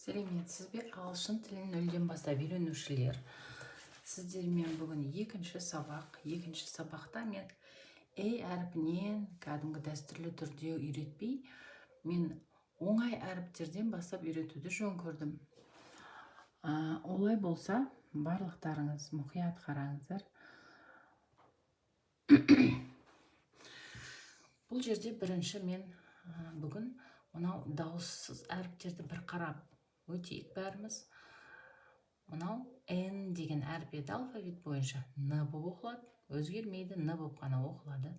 Сәлеметсіз бе, ағылшын тілін нөлден бастап үйренушілер. Сіздермен бүгін екінші сабақта мен әрпінен кәдімгі дәстүрлі түрде үйретпей, мен оңай әріптерден бастап үйретуді жөн көрдім. Олай болса, барлықтарыңыз мұқият қараңыздар. Бұл жерде бірінші мен бүгін мынау дауыссыз әріптерді бір қарап өтейік бәріміз. Мынау N деген әріп еді, алфавит бойынша Н болып оқылады, өзгермейді, Н болып қана оқылады.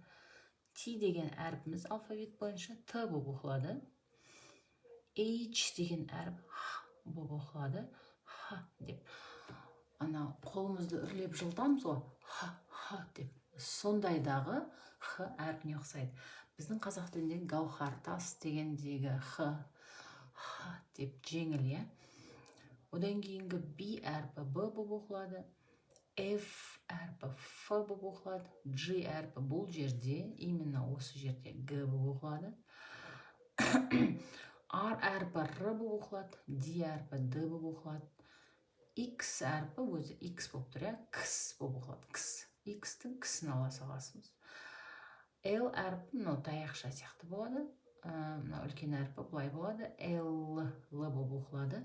Т деген әріпіміз алфавит бойынша Т болып оқылады. H деген әріп Х болып оқылады. Х деп. Ана қолымызды үрлеп жылдамыз ғой, Х деп. Сондайдағы Х әрпіне ұқсайды. Біздің қазақ тілінде гауһар тас дегендегі Х деп жеңіл, Одан кейінгі B әрпі Б болып оқылады, F әрпі Ф болып оқылады, G әрпі бұл жерде, именно осы жерде Г болып оқылады, R әрпі Р болып оқылады, D әрпі Д болып оқылады, X әрпі өзі X болып тұр, Кс болып оқылады, X-тің кісін ала саласымыз. L әрпі таяқша сияқты болады, үлкен әрпі бұлай болады, Л болып оқылады.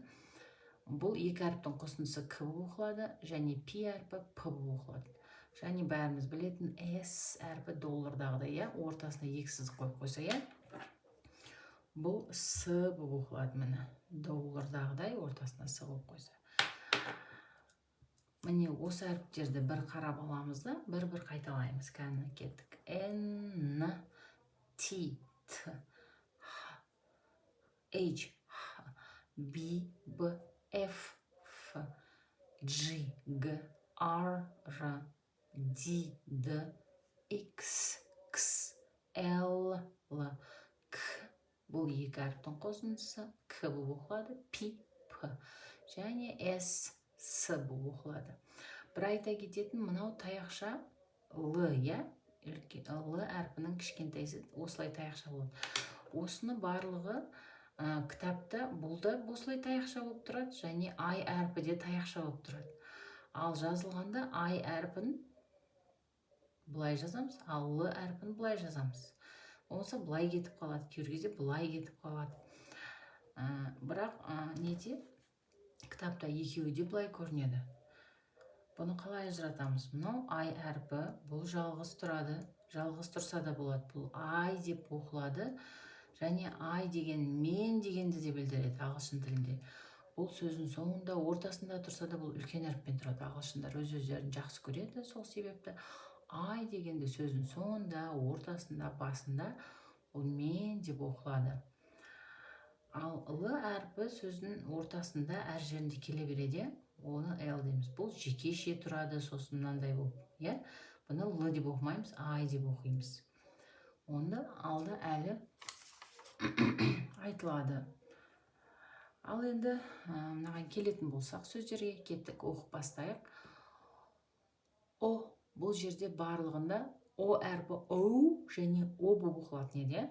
Бұл екі әріптің қосындысы К болып оқылады, және P әрпі П болып оқылады. Және бәріміз білетін S әрпі доллардағыдай, ортасына екі сызық қойып қойса, бұл С болып оқылады, міне, доллардағыдай ортасына С қойып қойса. Міне осы әріптерді бір қарап аламыз да, бір қайталаймыз. Кәні кеттік. N, T, Т, Х, H, Х, B, Б, F, Ф, G, Г, R, Р, D, Д, X, Кс, Л, Л, К. Бұл екі әріптің қосындысы К болып оқылады, P, П, және S, С болып оқылады. Бір айта кететін, мынау таяқша Л, Л әрпінің кішкентайсы осылай таяқша болады. Осыны барлығы кітапта бұлда осылай таяқша болып тұрады, және I әрпі де таяқша болып тұрады. Ал жазылғанда I әрпін бұлай жазамыз, ал Л әрпін бұлай жазамыз. Осы бұлай кетіп қалады, кейбір кезде бұлай кетіп қалады. Бірақ неде? Кітапта екеуі де бұлай көрінеді. Бұны қалай ажыратамыз? Мынау I әрпі, бұл жалғыз тұрады, жалғыз тұрса да болады. Бұл I деп оқылады, және I деген мен дегенді де білдіреді ағылшын тілінде. Бұл сөздің соңында, ортасында тұрса да бұл үлкен әріппен тұрады. Ағылшындар өз-өздерін жақсы көреді, сол себепті I дегенді сөздің соңында, ортасында, басында бұл мен деп оқылады. Ал Л әрпі сөздің ортасында әр жерінде келе береді, оны L дейміз. Бұл жекеше тұрады, сосын мынандай болып. Бұны Л деп оқымаймыз, I деп оқимыз. Онда алда әлі айтылады. Ал енді мынаған келетін болсақ, сөздерге кеттік, оқып бастайық. О, бұл жерде барлығында О әрпі О және О болып оқылатын еді.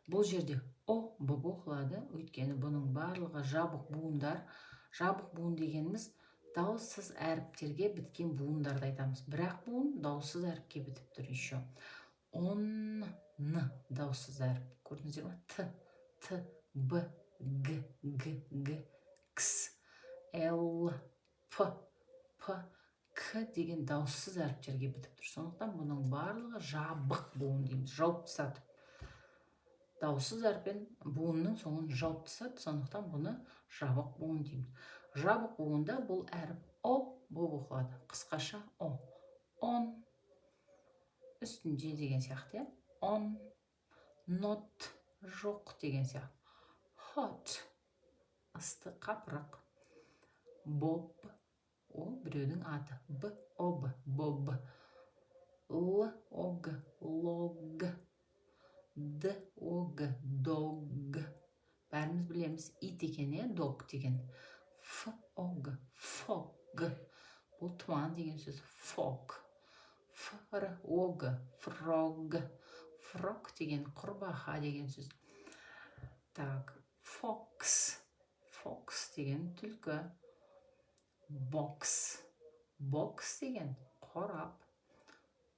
Бұл жерде О болып оқылады, өйткені бұның барлығы жабық буындар. Жабық буын дегеніміз дауыссыз әріптерге біткен буындарды айтамыз. Бірақ буын дауыссыз әріпке бітіп тұр еще. Он, Н дауыссыз әріп. Көрдіңіздер ме? Т, Б, Г, Г, Кс, Л, П, К деген дауыссыз әріптерге бітіп тұр. Сондықтан бұның барлығы жабық буын дейміз. Жауып тастады. Дауыссыз әріппен буынның соңын жауып тастады, сондықтан бұны жабық буын дейміз. Жабық буында бұл әріп О болып оқылады. Қысқаша О. Он, үстінде деген сияқты. On, not, жоқ деген сияқты. Hot, ысты, қапырық. Bob, о біреудің аты. Б, Об, Боб. Л, Ог, Лог. Д, Ог, Дог. Бәріміз білеміз, ит екен, дог деген. Ф, Ог, Фог. Бұл тұман деген сөз. Фог. Фр, Ог, Фрог. Фрог деген құрбақа деген сөз. Так, Fox. Fox деген түлкі. Box. Box деген қорап.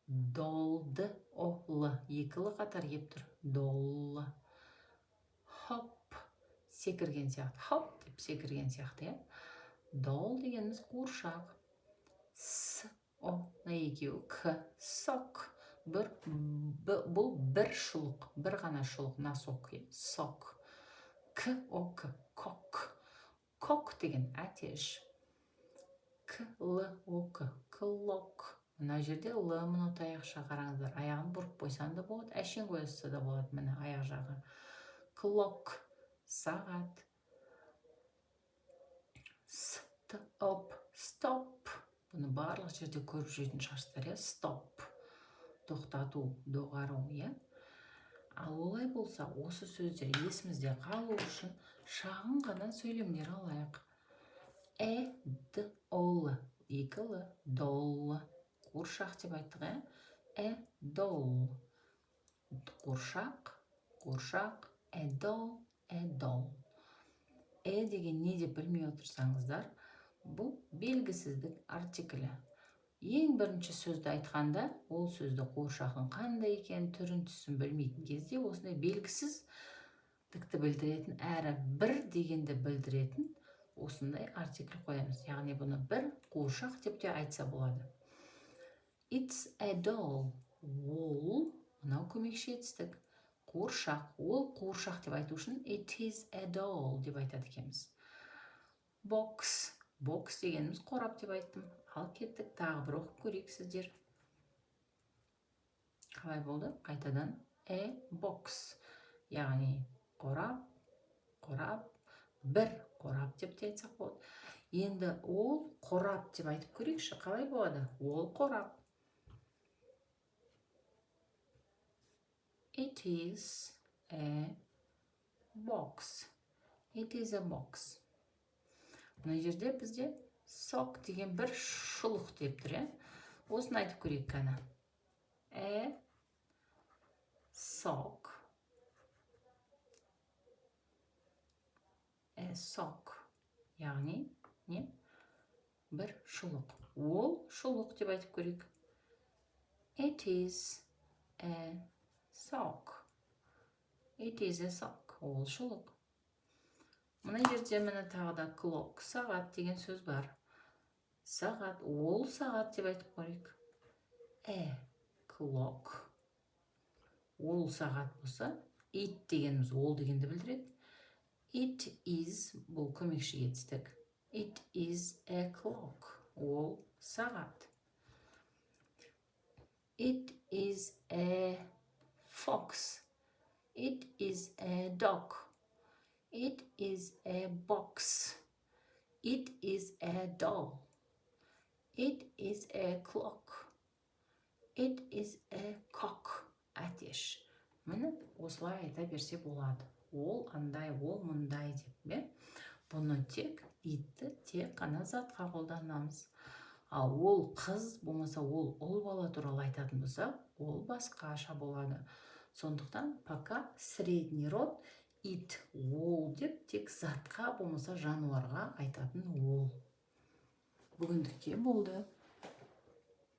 Doll-ды о-лы. Екілі қатар кеп тұр. Doll. Hop. Секірген сияқты. Hop деп секірген сияқты. Doll дегеніміз қуыршақ. С-о на екеу. К. Sock. Бұл бір шұлық. Бір ғана шұлық. Носок. Sock. К-о-к. Кок. Кок деген әтеш. К-л-о-к. Clock. Мына жерде л-мұны таяқша қараңыздар. Аяғын бұрып қойсан да болады, әшен қойса да болады. Міне аяқ жағы. Clock. Сағат. Stop. Stop. Бұны барлық жерде көріп жүретін шығарсыздар. Stop. Тоқтату, доғару. Ал олай болса, осы сөздер есімізде қалу үшін шағын ғана сөйлемдер алайық. Д-ол. Екілі. Doll. Қуыршақ деп айттық. Doll. Қуыршақ. Қуыршақ. Doll. Doll. Деген не деп білмей отырсаңыздар, бұл белгісіздік артиклі. Ең бірінші сөзді айтқанда, ол сөзді қуыршақтың қандай екен, түрін түсін білмейтін кезде осындай белгісіз дікті білдіретін, әрі бір дегенді білдіретін осындай артикль қоямыз. Яғни бұны бір қуыршақ деп те айтса болады. It's a doll. Ол, мынау көмекші етістік. Қуыршақ. Ол қуыршақ деп айту үшін it is a doll деп айтады екенбіз. Box. Box дегеніміз қорап деп айттым. Ал кеттік, тағы бір оқып көрейік сіздер. Қалай болды? Қайтадан box. Яғни қорап, қорап, бір қорап деп те айтсақ болады. Енді ол қорап деп айтып көрейікші. Қалай болады? Ол қорап. It is a box. It is a box. Мына жерде бізде sock деген бір шұлық деп тұр. Осыны айтып көрейік қана. Sock. Sock. Яғни не? Бір шұлық. Ол шұлық деп айтып көрейік. It is a sock. It is a sock. Ол шұлық. Мына жерде мені тағы да clock, сағат деген сөз бар. Сағат, ол сағат деп айтып көрейік. Clock. Ол сағат болса, it дегеніміз ол дегенді білдіреді. It is, бұл көмекші етістік. It is a clock. Ол сағат. It is a fox. It is a dog. It is a box. It is a doll. It is a clock. It is a cock. Әтеш. Міне осылай айта берсе болады. Ол андай, ол мұндай деп. Бұны тек итті тек қана затқа қолданамыз. Ал ол қыз болмаса ол бала туралы айтатын болса, ол басқаша болады. Сондықтан пока средний род it, ол деп тек затқа болмаса жануарға айтатын ол. Бүгіндікке болды.